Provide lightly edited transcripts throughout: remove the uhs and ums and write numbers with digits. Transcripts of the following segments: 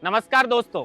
नमस्कार दोस्तों,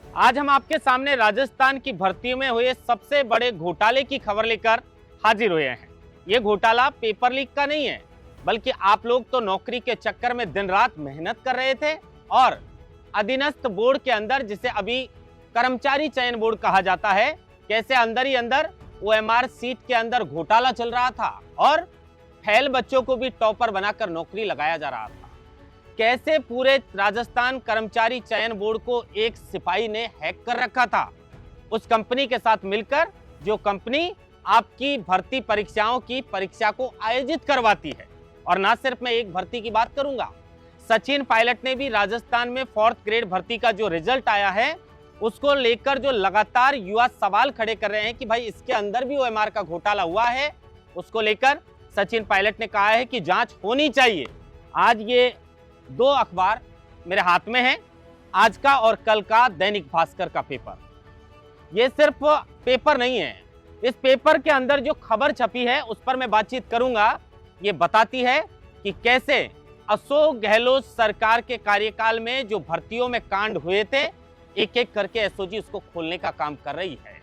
आज हम आपके सामने राजस्थान की भर्ती में हुए सबसे बड़े घोटाले की खबर लेकर हाजिर हुए हैं। ये घोटाला पेपर लीक का नहीं है, बल्कि आप लोग तो नौकरी के चक्कर में दिन रात मेहनत कर रहे थे और अधीनस्थ बोर्ड के अंदर, जिसे अभी कर्मचारी चयन बोर्ड कहा जाता है, कैसे अंदर ही अंदर ओएमआर सीट के अंदर घोटाला चल रहा था और फेल बच्चों को भी टॉपर बनाकर नौकरी लगाया जा रहा था। कैसे पूरे राजस्थान कर्मचारी चयन बोर्ड को एक सिपाही ने हैक कर रखा था, उस कंपनी के साथ मिलकर, जो कंपनी आपकी भर्ती परीक्षाओं की परीक्षा को आयोजित करवाती है। और ना सिर्फ मैं एक भर्ती की बात करूंगा, सचिन पायलट ने भी राजस्थान में 4th ग्रेड भर्ती का जो रिजल्ट आया है उसको लेकर जो लगातार युवा सवाल खड़े कर रहे हैं कि भाई इसके अंदर भी ओएमआर का घोटाला हुआ है, उसको लेकर सचिन पायलट ने कहा है कि जांच होनी चाहिए। आज ये दो अखबार मेरे हाथ में हैं, आज का और कल का दैनिक भास्कर का पेपर। ये सिर्फ पेपर नहीं है, इस पेपर के अंदर जो खबर छपी है उस पर मैं बातचीत करूंगा। ये बताती है कि कैसे अशोक गहलोत सरकार के कार्यकाल में जो भर्तियों में कांड हुए थे, एक एक करके एसओजी उसको खोलने का काम कर रही है।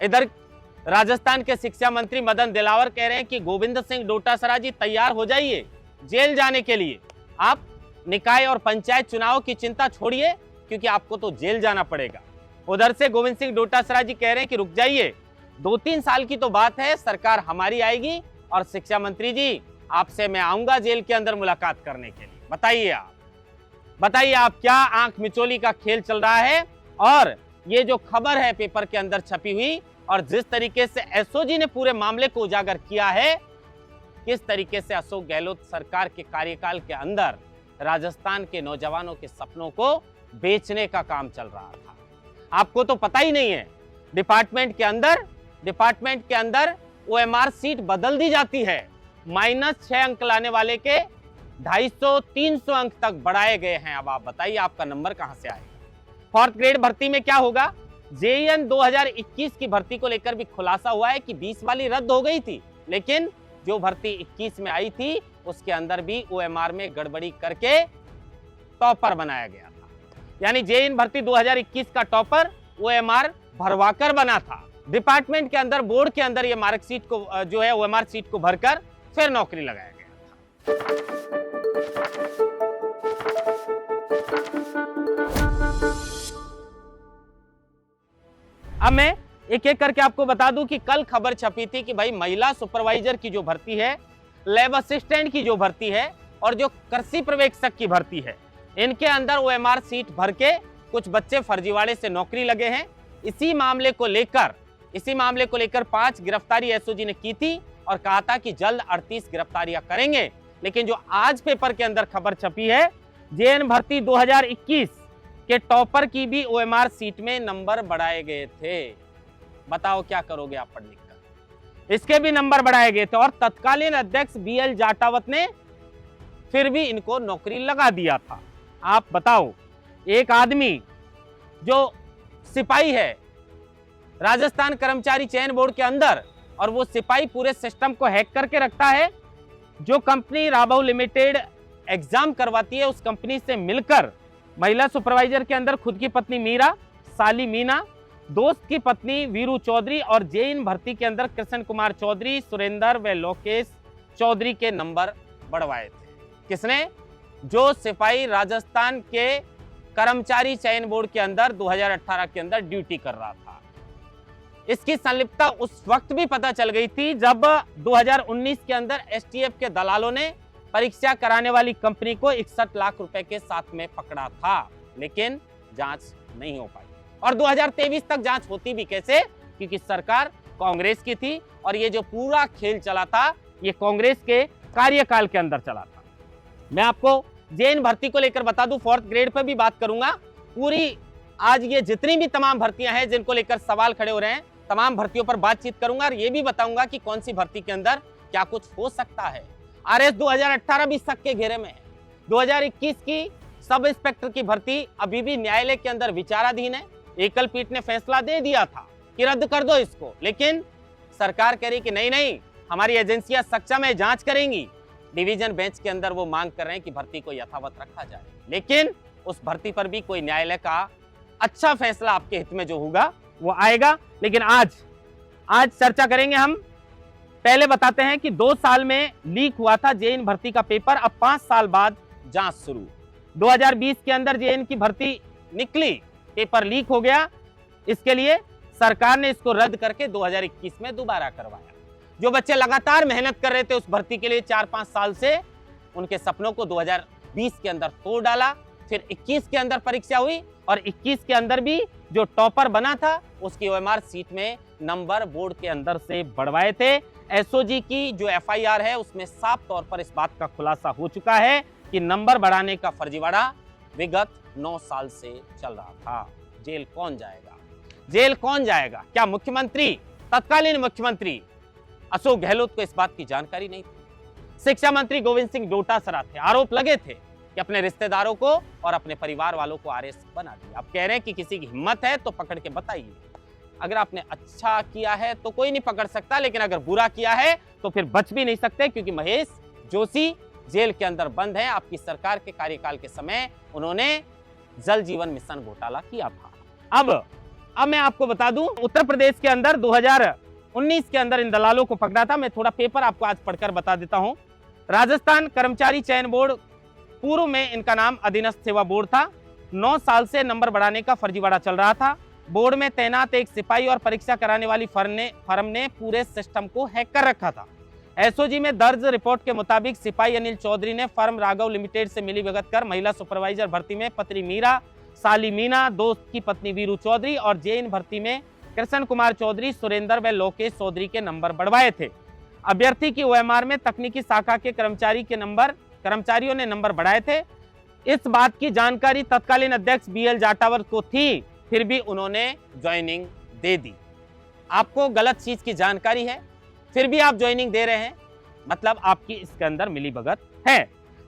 इधर राजस्थान के शिक्षा मंत्री मदन दिलावर कह रहे हैं कि गोविंद सिंह डोटासरा जी तैयार हो जाइए जेल जाने के लिए। आप निकाय और पंचायत चुनाव की चिंता छोड़िए, क्योंकि आपको तो जेल जाना पड़ेगा। उधर से गोविंद सिंह डोटासरा जी कह रहे हैं कि रुक जाइए, 2-3 साल की तो बात है, सरकार हमारी आएगी और शिक्षा मंत्री जी आपसे मैं आऊंगा जेल के अंदर मुलाकात करने के लिए। बताइए आप क्या आंख मिचोली का खेल चल रहा है। और ये जो खबर है पेपर के अंदर छपी हुई और जिस तरीके से एसओजी ने पूरे मामले को उजागर किया है, किस तरीके से अशोक गहलोत सरकार के कार्यकाल के अंदर राजस्थान के नौजवानों के सपनों को बेचने का काम चल रहा था, आपको तो पता ही नहीं है। डिपार्टमेंट के अंदर ओएमआर सीट बदल दी जाती है, -6 अंक लाने वाले के 250-300 अंक तक बढ़ाए गए हैं। अब आप बताइए आपका नंबर कहां से आएगा। 4th ग्रेड भर्ती में क्या होगा। जेईएन 2021 की भर्ती को लेकर भी खुलासा हुआ है कि 20 वाली रद्द हो गई थी, लेकिन जो भर्ती 21 में आई थी उसके अंदर भी ओएमआर में गड़बड़ी करके टॉपर बनाया गया था। यानी जेईएन भर्ती 2021 का टॉपर ओएमआर भरवाकर बना था। डिपार्टमेंट के अंदर, बोर्ड के अंदर ये मार्कशीट को जो है ओएमआर सीट को भरकर फिर नौकरी लगाया गया था। अब मैं एक एक करके आपको बता दूं कि कल खबर छपी थी कि भाई महिला सुपरवाइजर की जो भर्ती है, लैब असिस्टेंट की जो भर्ती है और जो कृषि पर्यवेक्षक की भर्ती है, इनके अंदर ओएमआर सीट भर के कुछ बच्चे फर्जीवाड़े से नौकरी लगे हैं। इसी मामले को लेकर 5 गिरफ्तारी एसओजी ने की थी और कहा था कि जल्द 38 गिरफ्तारियां करेंगे। लेकिन जो आज पेपर के अंदर खबर छपी है, जेएन भर्ती 2021 के टॉपर की भी ओएमआर सीट में नंबर बढ़ाए गए थे। बताओ क्या करोगे आप पढ़ लिख कर। इसके भी नंबर बढ़ाए गए थे और तत्कालीन अध्यक्ष बीएल जाटावत ने फिर भी इनको नौकरी लगा दिया था। आप बताओ, एक आदमी जो सिपाही है राजस्थान कर्मचारी चयन बोर्ड के अंदर, और वो सिपाही पूरे सिस्टम को हैक करके रखता है। जो कंपनी राबाउ लिमिटेड एग्जाम करवाती है, उस कंपनी से मिलकर महिला सुपरवाइजर के अंदर खुद की पत्नी मीरा, साली मीना, दोस्त की पत्नी वीरू चौधरी और जेईएन भर्ती के अंदर कृष्ण कुमार चौधरी, सुरेंद्र व लोकेश चौधरी के नंबर बढ़वाए थे। किसने? जो सिपाही राजस्थान के कर्मचारी चयन बोर्ड के अंदर 2018 के अंदर ड्यूटी कर रहा था। इसकी संलिप्तता उस वक्त भी पता चल गई थी जब 2019 के अंदर एसटीएफ के दलालों ने परीक्षा कराने वाली कंपनी को 61 लाख रुपए के साथ में पकड़ा था, लेकिन जांच नहीं हो पाई। और 2023 तक जांच होती भी कैसे, क्योंकि सरकार कांग्रेस की थी और ये जो पूरा खेल चला था ये कांग्रेस के कार्यकाल के अंदर चला था। मैं आपको जेईएन भर्ती को लेकर बता दूं, 4th ग्रेड पर भी बात करूंगा। पूरी आज ये जितनी भी तमाम भर्तियां हैं जिनको लेकर सवाल खड़े हो रहे हैं, तमाम भर्तियों पर बातचीत करूंगा और ये भी बताऊंगा कि कौन सी भर्ती के अंदर क्या कुछ हो सकता है। आरएस 2018 भी शक के घेरे में है। 2021 की सब इंस्पेक्टर की भर्ती अभी भी न्यायालय के अंदर विचाराधीन है। एकल पीठ ने फैसला दे दिया था कि रद्द कर दो इसको, लेकिन सरकार कह रही कि नहीं, हमारी एजेंसियां सक्षम है, जांच करेंगी। डिवीजन बेंच के अंदर वो मांग कर रहे हैं कि भर्ती को यथावत रखा जाए, लेकिन उस भर्ती पर भी कोई न्यायालय का अच्छा फैसला आपके हित में जो होगा वो आएगा। लेकिन आज चर्चा करेंगे हम। पहले बताते हैं कि 2 साल में लीक हुआ था जेईई भर्ती का पेपर, अब 5 साल बाद जांच शुरू। 2020 के अंदर जेईई की भर्ती निकली, पेपर लीक हो गया। इसके लिए सरकार ने इसको रद्द करके 2021 में दोबारा करवाया। जो बच्चे लगातार मेहनत कर रहे थे उस भर्ती के लिए 4-5 साल से, उनके सपनों को 2020 के अंदर तोड़ डाला। फिर 21 के अंदर परीक्षा हुई और 21 के अंदर भी जो टॉपर बना था उसकी ओएमआर सीट में नंबर बोर्ड के अंदर से बढ़वाए थे। एसओजी की जो एफआईआर है उसमें साफ तौर पर इस बात का खुलासा हो चुका है कि नंबर बढ़ाने का फर्जीवाड़ा विगत 9 साल से चल रहा था। जेल कौन जाएगा? जेल कौन जाएगा? क्या मुख्यमंत्री, तत्कालीन मुख्यमंत्री अशोक गहलोत को इस बात की जानकारी नहीं थी? शिक्षा मंत्री गोविंद सिंह डोटासरा थे, आरोप लगे थे कि अपने रिश्तेदारों को और अपने परिवार वालों को आरएस बना दिया। आप कह रहे हैं कि किसी की हिम्मत है तो पकड़ के बताइए। अगर आपने अच्छा किया है तो कोई नहीं पकड़ सकता, लेकिन अगर बुरा किया है तो फिर बच भी नहीं सकते, क्योंकि महेश जोशी जेल के अंदर बंद है। आपकी सरकार के कार्यकाल के समय उन्होंने जल जीवन मिशन घोटाला किया था। अब मैं आपको बता दूं, उत्तर प्रदेश के अंदर 2019 के अंदर इन दलालों को पकड़ा था। मैं थोड़ा पेपर आपको आज पढ़कर बता देता हूं। राजस्थान कर्मचारी चयन बोर्ड, पूर्व में इनका नाम अधीनस्थ सेवा बोर्ड था। 9 साल से नंबर बढ़ाने का फर्जीवाड़ा चल रहा था। बोर्ड में तैनात एक सिपाही और परीक्षा कराने वाली फर्म ने पूरे सिस्टम को हैक कर रखा था। एसओजी में दर्ज रिपोर्ट के मुताबिक सिपाही अनिल चौधरी ने फर्म राघव लिमिटेड से मिलीभगत कर महिला सुपरवाइजर भर्ती में पत्नी मीरा, साली मीना, दोस्त की पत्नी वीरू चौधरी और जेईई भर्ती में कृष्ण कुमार चौधरी, सुरेंद्र व लोकेश चौधरी के नंबर बढ़वाए थे। अभ्यर्थी की ओएमआर में तकनीकी शाखा के कर्मचारियों ने नंबर बढ़ाए थे। इस बात की जानकारी तत्कालीन अध्यक्ष बीएल जाटावत को थी, फिर भी उन्होंने ज्वाइनिंग दे दी। आपको गलत चीज की जानकारी है, फिर भी आप ज्वाइनिंग दे रहे हैं, मतलब आपकी इसके अंदर मिलीभगत है।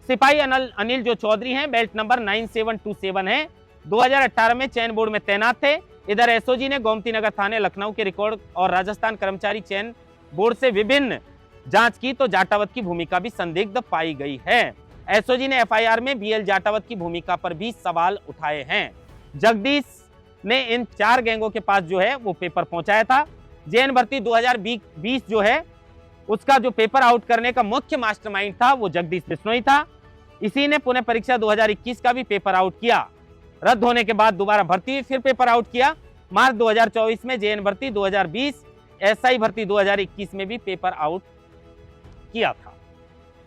सिपाही अनिल जो चौधरी हैं, बेल्ट नंबर 9727 है, 2018 में चयन बोर्ड में तैनात थे। इधर एसओजी ने गोमती नगर थाने लखनऊ के रिकॉर्ड और राजस्थान कर्मचारी चयन बोर्ड से विभिन्न जांच की तो जाटावत की भूमिका भी संदिग्ध पाई गई है। एसओजी ने एफआईआर में बीएल जाटावत की भूमिका पर भी सवाल उठाए हैं। जगदीश ने इन 4 गैंगों के पास जो है वो पेपर पहुंचाया था। जेईई भर्ती 2020 जो है उसका जो पेपर आउट करने का मुख्य मास्टरमाइंड था वो जगदीश बिश्नोई था। इसी ने पुणे परीक्षा 2021 का भी पेपर आउट किया। रद्द होने के बाद दोबारा भर्ती हुई, फिर पेपर आउट किया। मार्च 2024 में जेईई भर्ती 2020, एसआई भर्ती 2021 में भी पेपर आउट किया था।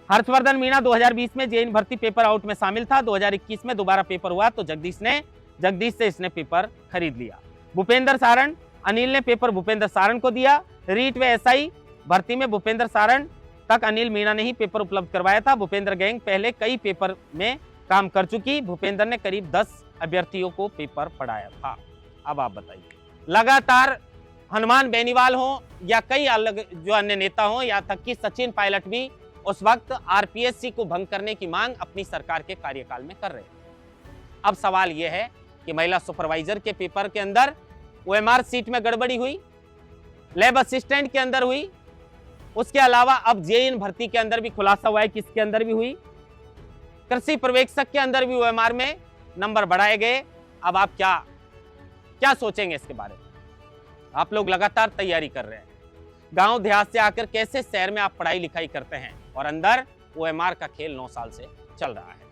हर्षवर्धन मीणा 2020 में जेईई भर्ती पेपर आउट में शामिल था। 2021 में दोबारा पेपर हुआ तो जगदीश से इसने पेपर खरीद लिया। भूपेंद्र सारण, अनिल ने पेपर भूपेंद्र सारण को दिया। रीट व एसआई भर्ती में भूपेंद्र सारण तक अनिल मीणा ने ही पेपर उपलब्ध करवाया था। भूपेंद्र गैंग पहले कई पेपर में काम कर चुकी। भूपेंद्र ने करीब 10 अभ्यर्थियों को पेपर पढ़ाया था। अब आप बताइए, लगातार हनुमान बेनीवाल हो या कई अलग जो अन्य नेता हो, या तक कि सचिन पायलट भी उस वक्त आरपीएससी को भंग करने की मांग अपनी सरकार के कार्यकाल में कर रहे थे। अब सवाल यह है कि महिला सुपरवाइजर के पेपर के अंदर ओएमआर सीट में गड़बड़ी हुई, लैब असिस्टेंट के अंदर हुई, उसके अलावा अब जेईई भर्ती के अंदर भी खुलासा हुआ है कि इसके अंदर भी हुई। कृषि पर्यवेक्षक के अंदर भी ओएमआर में नंबर बढ़ाए गए। अब आप क्या सोचेंगे इसके बारे में? आप लोग लगातार तैयारी कर रहे हैं, गांव देहात से आकर कैसे शहर में आप पढ़ाई लिखाई करते हैं, और अंदर ओएमआर का खेल 9 साल से चल रहा है।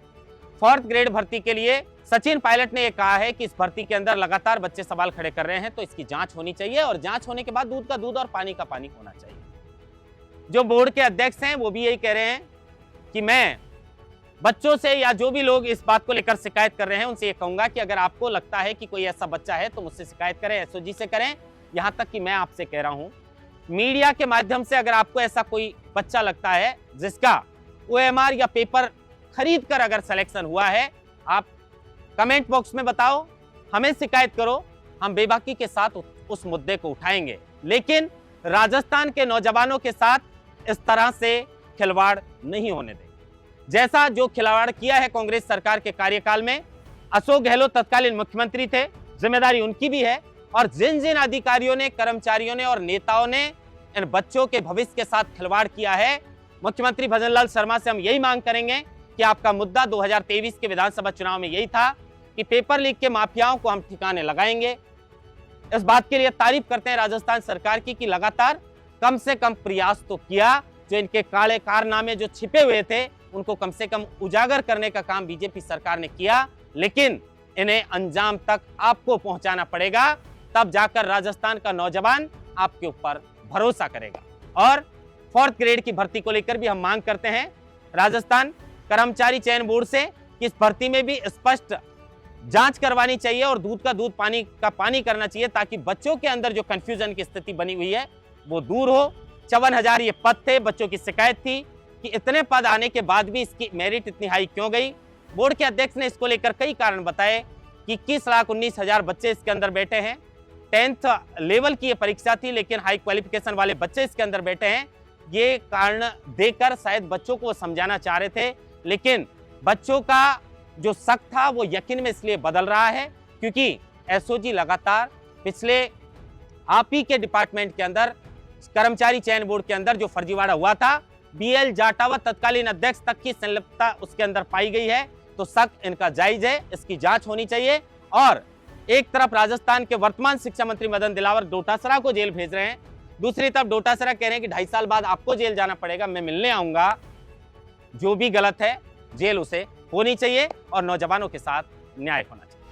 4th ग्रेड भर्ती के लिए सचिन पायलट ने यह कहा है कि इस भर्ती के अंदर लगातार बच्चे सवाल खड़े कर रहे हैं तो इसकी जांच होनी चाहिए, और जांच होने के बाद दूध का दूध और पानी का पानी होना चाहिए। जो बोर्ड के अध्यक्ष हैं वो भी यही कह रहे हैं कि मैं बच्चों से या जो भी लोग इस बात को लेकर शिकायत कर रहे हैं उनसे ये कहूंगा कि अगर आपको लगता है कि कोई ऐसा बच्चा है तो मुझसे शिकायत करें, एसओजी से करें। यहां तक कि मैं आपसे कह रहा हूं, मीडिया के माध्यम से अगर आपको ऐसा कोई बच्चा लगता है जिसका ओएमआर या पेपर खरीद कर अगर सिलेक्शन हुआ है, आप कमेंट बॉक्स में बताओ, हमें शिकायत करो, हम बेबाकी के साथ उस मुद्दे को उठाएंगे। लेकिन राजस्थान के नौजवानों के साथ इस तरह से खिलवाड़ नहीं होने देंगे। जैसा जो खिलवाड़ किया है कांग्रेस सरकार के कार्यकाल में, अशोक गहलोत तत्कालीन मुख्यमंत्री थे, जिम्मेदारी उनकी भी है। और जिन जिन अधिकारियों ने, कर्मचारियों ने और नेताओं ने इन बच्चों के भविष्य के साथ खिलवाड़ किया है, मुख्यमंत्री भजनलाल शर्मा से हम यही मांग करेंगे कि आपका मुद्दा 2023 के विधानसभा चुनाव में यही था कि पेपर लीक के माफियाओं को हम ठिकाने लगाएंगे। इस बात के लिए तारीफ करते हैं राजस्थान सरकार की कि लगातार कम से कम प्रयास तो किया, जो इनके काले कारनामे जो छिपे हुए थे उनको कम से कम उजागर करने का काम बीजेपी सरकार ने किया, लेकिन इन्हें अंजाम तक आपको पहुंचाना पड़ेगा, तब जाकर राजस्थान का नौजवान आपके ऊपर भरोसा करेगा। और 4th ग्रेड की भर्ती को लेकर भी हम मांग करते हैं राजस्थान कर्मचारी चयन बोर्ड से कि इस भर्ती में भी स्पष्ट जांच करवानी चाहिए और दूध का दूध पानी का पानी करना चाहिए, ताकि बच्चों के अंदर जो कंफ्यूजन की स्थिति बनी हुई है वो दूर हो। 54,000 ये पद थे, बच्चों की शिकायत थी कि इतने पद आने के बाद भी इसकी मेरिट इतनी हाई क्यों गई। बोर्ड के अध्यक्ष ने इसको लेकर कई कारण बताए कि 21,19,000 बच्चे इसके अंदर बैठे हैं, 10th लेवल की ये परीक्षा थी, लेकिन हाई क्वालिफिकेशन वाले बच्चे इसके अंदर बैठे हैं। ये कारण देकर शायद बच्चों को समझाना चाह रहे थे, लेकिन बच्चों का जो शक था वो यकीन में इसलिए बदल रहा है क्योंकि एसओजी लगातार पिछले आप ही के डिपार्टमेंट के अंदर कर्मचारी चयन बोर्ड के अंदर जो फर्जीवाड़ा हुआ था, बीएल जाटा व तत्कालीन अध्यक्ष तक की संलिप्तता उसके अंदर पाई गई है, तो शक इनका जायज है, इसकी जांच होनी चाहिए। और एक तरफ राजस्थान के वर्तमान शिक्षा मंत्री मदन दिलावर डोटासरा को जेल भेज रहे हैं, दूसरी तरफ डोटासरा कह रहे हैं कि 2.5 साल बाद आपको जेल जाना पड़ेगा, मैं मिलने आऊंगा। जो भी गलत है जेल उसे होनी चाहिए और नौजवानों के साथ न्याय होना चाहिए।